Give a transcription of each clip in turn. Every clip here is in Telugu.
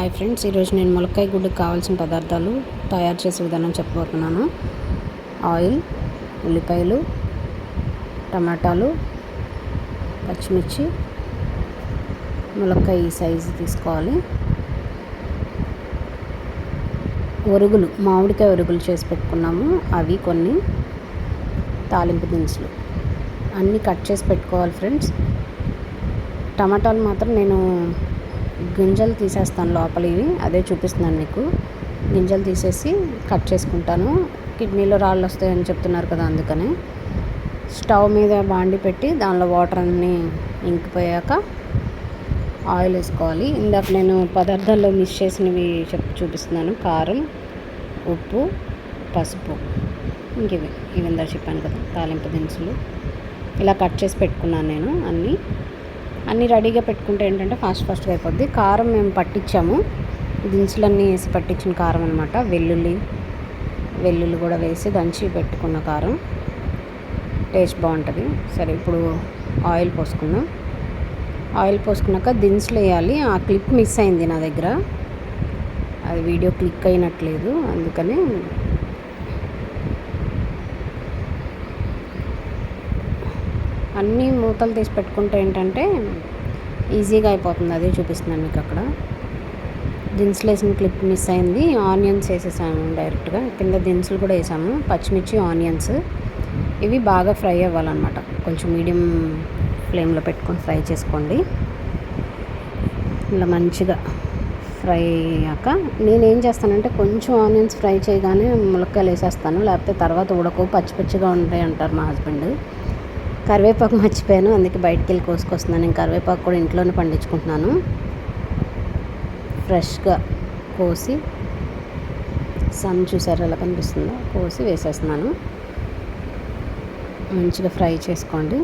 హాయ్ ఫ్రెండ్స్, ఈరోజు నేను ములక్కాయ గుడ్డుకు కావాల్సిన పదార్థాలు తయారు చేసే విధానం చెప్పబోతున్నాను. ఆయిల్, ఉల్లిపాయలు, టమాటాలు, పచ్చిమిర్చి, ములక్కాయ ఈ సైజు తీసుకోవాలి. ఒరుగులు, మామిడికాయ ఒరుగులు చేసి పెట్టుకున్నాము, అవి కొన్ని. తాలింపు దినుసులు అన్నీ కట్ చేసి పెట్టుకోవాలి ఫ్రెండ్స్. టమాటాలు మాత్రం నేను గింజలు తీసేస్తాను, లోపలివి అదే చూపిస్తున్నాను మీకు. గింజలు తీసేసి కట్ చేసుకుంటాను. కిడ్నీలో రాళ్ళు వస్తాయని చెప్తున్నారు కదా, అందుకని స్టవ్ మీద బాండి పెట్టి దానిలో వాటర్ అన్నీ ఇంకిపోయాక ఆయిల్ వేసుకోవాలి. ఇందాక నేను పదార్థాల్లో మిక్స్ చేసినవి చూపిస్తున్నాను. కారం, ఉప్పు, పసుపు, ఇవి ఇందాక చెప్పాను కదా, తాలింపు దినుసులు. ఇలా కట్ చేసి పెట్టుకున్నాను నేను. అన్నీ రెడీగా పెట్టుకుంటే ఏంటంటే ఫాస్ట్గా అయిపోద్ది. కారం మేము పట్టించాము, దినుసులన్నీ వేసి పట్టించిన కారం అనమాట. వెల్లుల్లి కూడా వేసి దంచి పెట్టుకున్న కారం, టేస్ట్ బాగుంటుంది. సరే, ఇప్పుడు ఆయిల్ పోసుకుందాం. ఆయిల్ పోసుకున్నాక దినుసులు వేయాలి. ఆ క్లిప్ మిస్ అయింది నా దగ్గర, అది వీడియో క్లిక్ అయినట్లేదు, అందుకని అన్నీ మూతలు తీసి పెట్టుకుంటే ఏంటంటే ఈజీగా అయిపోతుంది. అదే చూపిస్తున్నాను మీకు. అక్కడ దినుసులు వేసిన క్లిప్ మిస్ అయింది. ఆనియన్స్ వేసేసాము డైరెక్ట్గా, కింద దినుసులు కూడా వేసాము. పచ్చిమిర్చి, ఆనియన్స్ ఇవి బాగా ఫ్రై అవ్వాలన్నమాట. కొంచెం మీడియం ఫ్లేమ్లో పెట్టుకొని ఫ్రై చేసుకోండి. ఇలా మంచిగా ఫ్రై అయ్యాక నేనేం చేస్తానంటే కొంచెం ఆనియన్స్ ఫ్రై చేయగానే ములక్కాయలు వేసేస్తాను, లేకపోతే తర్వాత ఉడకవు, పచ్చి పచ్చిగా ఉంటాయి అంటారు మా హస్బెండ్. కరివేపాకు మర్చిపోయాను, అందుకే బయటికి వెళ్ళి కోసుకొస్తున్నాను. నేను కరివేపాకు కూడా ఇంట్లోనే పండించుకుంటున్నాను. ఫ్రెష్గా కోసి, సన్ చూసారు ఎలా కనిపిస్తుందో, కోసి వేసేస్తున్నాను. మంచిగా ఫ్రై చేసుకోండి.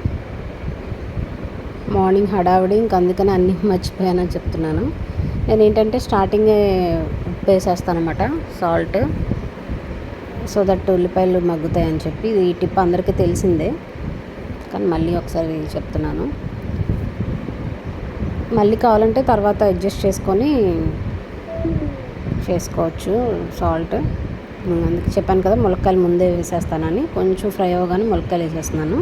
మార్నింగ్ హడావిడి, ఇంక అందుకని అన్నీ మర్చిపోయానని చెప్తున్నాను. నేను ఏంటంటే స్టార్టింగే ఉప్పు వేసేస్తాను అనమాట, సాల్ట్, సో దట్ ఉల్లిపాయలు మగ్గుతాయని చెప్పి. ఈ టిప్ అందరికీ తెలిసిందే, కానీ మళ్ళీ ఒకసారి చెప్తున్నాను. మళ్ళీ కావాలంటే తర్వాత అడ్జస్ట్ చేసుకొని చేసుకోవచ్చు సాల్ట్. అందుకే చెప్పాను కదా, ములక్కాయలు ముందే వేసేస్తానని. కొంచెం ఫ్రై అవ్వగానే ములక్కాయలు వేసేస్తున్నాను.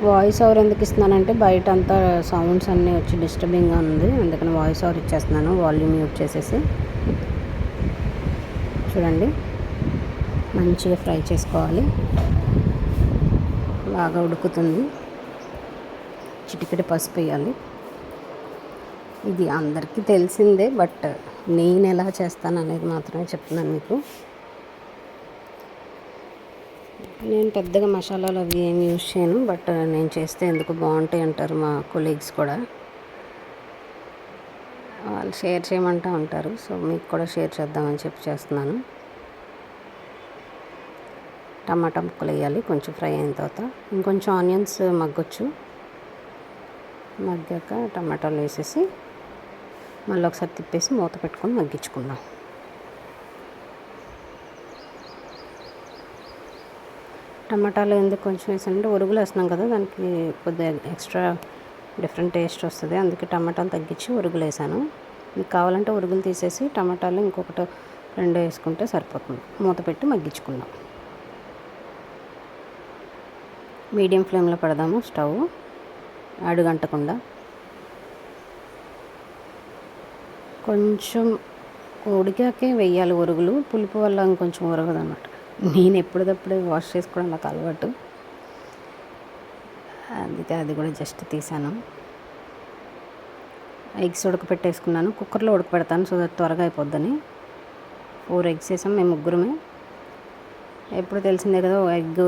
వాయిస్ ఓవర్ ఎందుకు ఇస్తున్నానంటే బయట అంతా సౌండ్స్ అన్నీ వచ్చి డిస్టర్బింగ్గా ఉంది, అందుకని వాయిస్ ఓవర్ ఇచ్చేస్తున్నాను, వాల్యూమ్ మ్యూట్ చేసేసి. చూడండి, మంచిగా ఫ్రై చేసుకోవాలి. బాగా ఉడుకుతుంది. చిటికెడు పసుపు వేయాలి. ఇది అందరికీ తెలిసిందే, బట్ నేను ఎలా చేస్తాను అనేది మాత్రమే చెప్తున్నాను మీకు. నేను పెద్దగా మసాలాలు అవి ఏమి యూజ్ చేయను, బట్ నేను చేస్తే ఎందుకు బాగుంటాయి అంటారు మా కొలీగ్స్ కూడా. వాళ్ళు షేర్ చేయమంటూ ఉంటారు, సో మీకు కూడా షేర్ చేద్దామని చెప్పి చేస్తున్నాను. టమాటా ముక్కలు వేయాలి. కొంచెం ఫ్రై అయిన తర్వాత ఇంకొంచెం ఆనియన్స్ మగ్గొచ్చు. మగ్గాక టమాటాలు వేసేసి మళ్ళీ ఒకసారి తిప్పేసి మూత పెట్టుకొని మగ్గించుకుందాం. టమాటాలు ఎందుకు కొంచెం వేసానంటే ఉరుగులు వేస్తున్నాం కదా, దానికి కొద్దిగా ఎక్స్ట్రా డిఫరెంట్ టేస్ట్ వస్తుంది, అందుకే టమాటాలు తగ్గించి ఉరుగులు వేసాను. మీకు కావాలంటే ఉరుగులు తీసేసి టమాటాలు ఇంకొకటి 2 వేసుకుంటే సరిపోతుంది. మూత పెట్టి మగ్గించుకుందాం. మీడియం ఫ్లేమ్లో పెడదాము స్టవ్, అడుగంటకుండా. కొంచెం ఉడికాకే వేయాలి ఉరుగులు, పులుపు వల్ల ఇంకొంచెం ఉరగదు అన్నమాట. నేను ఎప్పటికప్పుడే వాష్ చేసుకోవడం నాకు అలవాటు, అందుకే అది కూడా జస్ట్ తీసాను. ఎగ్స్ ఉడకపెట్టేసుకున్నాను. కుక్కర్లో ఉడకపెడతాను, సో దట్ త్వరగా అయిపోద్దని. 4 ఎగ్స్ వేసాం, మేము ముగ్గురమే. ఎప్పుడు తెలిసిందే కదా, ఎగ్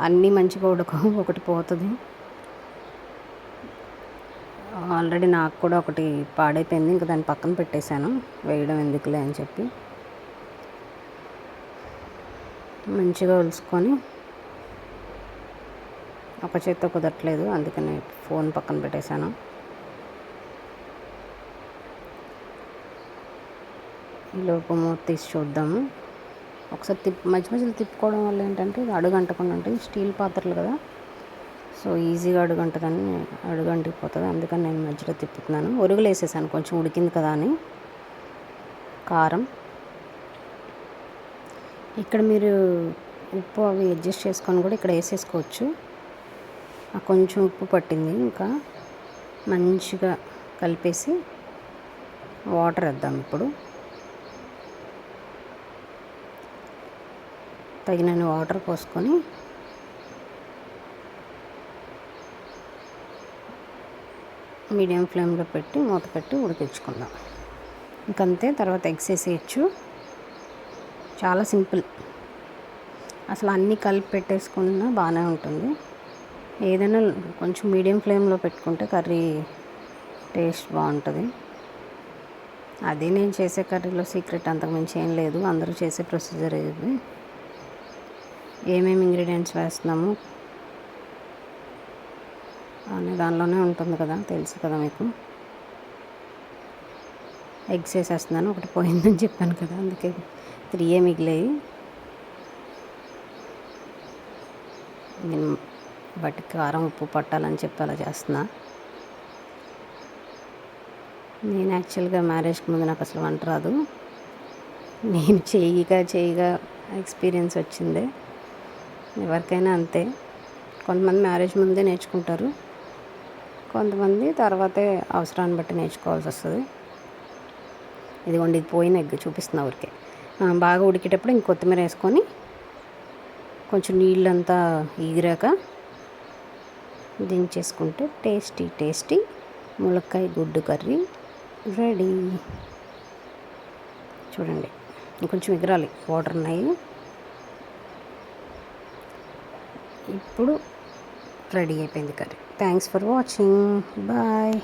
అన్నీ మంచిగా ఉడకవు, ఒకటి పోతుంది. ఆల్రెడీ నాకు కూడా ఒకటి పాడైపోయింది, ఇంకా దాన్ని పక్కన పెట్టేశాను, వేయడం ఎందుకులే అని చెప్పి. మంచిగా ఉలుసుకొని, ఒక చేత్తో కుదరట్లేదు అందుకని ఫోన్ పక్కన పెట్టేశాను. ఈలోపు మూత తీసి చూద్దాము. ఒకసారి మధ్య మధ్యలో తిప్పుకోవడం వల్ల ఏంటంటే ఇది అడుగు అంటకుండా ఉంటాయి. స్టీల్ పాత్రలు కదా, సో ఈజీగా అడుగంటిపోతుంది, అందుకని నేను మధ్యలో తిప్పుతున్నాను. ఒరుగులు వేసేసాను కొంచెం ఉడికింది కదా అని. కారం, ఇక్కడ మీరు ఉప్పు అవి అడ్జస్ట్ చేసుకొని కూడా ఇక్కడ వేసేసుకోవచ్చు. కొంచెం ఉప్పు పట్టింది, ఇంకా మంచిగా కలిపేసి వాటర్ వేద్దాం. ఇప్పుడు తగినన్ని వాటర్ పోసుకొని మీడియం ఫ్లేమ్లో పెట్టి మూత పెట్టి ఉడికించుకుందాం. ఇంకంతే. తర్వాత ఎగ్స్ వేసేయచ్చు. చాలా సింపుల్. అసలు అన్నీ కలిపి పెట్టేసుకున్నా బాగానే ఉంటుంది. ఏదైనా కొంచెం మీడియం ఫ్లేమ్లో పెట్టుకుంటే కర్రీ టేస్ట్ బాగుంటుంది. అది నేను చేసే కర్రీలో సీక్రెట్, అంతకుమించి ఏం లేదు. అందరూ చేసే ప్రొసీజర్ ఇది. ఏమేమి ఇంగ్రీడియంట్స్ వేస్తున్నాము అనే దానిలోనే ఉంటుంది కదా, తెలుసు కదా మీకు. ఎగ్స్ వేసేస్తున్నాను, ఒకటి పోయిందని చెప్పాను కదా, అందుకే 3 మిగిలాయి. నేను బట్టి కారం ఉప్పు పట్టాలని చెప్పి అలా చేస్తున్నా. నేను యాక్చువల్గా మ్యారేజ్కి ముందు నాకు అసలు వంట రాదు. నేను చేయగా ఎక్స్పీరియన్స్ వచ్చిందే. ఎవరికైనా అంతే. కొంతమంది మ్యారేజ్ ముందే నేర్చుకుంటారు, కొంతమంది తర్వాతే అవసరాన్ని బట్టి నేర్చుకోవాల్సి వస్తుంది. ఇదిగోండి, ఇది పోయిన ఎగ్ చూపిస్తున్నా ఊరికే. బాగా ఉడికేటప్పుడు ఇంక కొత్తిమీర వేసుకొని కొంచెం నీళ్ళంతా ఈగిరాక దించేసుకుంటే టేస్టీ ములక్కాయ గుడ్డు కర్రీ రెడీ. చూడండి, ఇంకొంచెం ఎగరాలి, వాటర్ ఉన్నాయి. ఇప్పుడు రెడీ అయిపోయింది curry. Thanks for watching. Bye.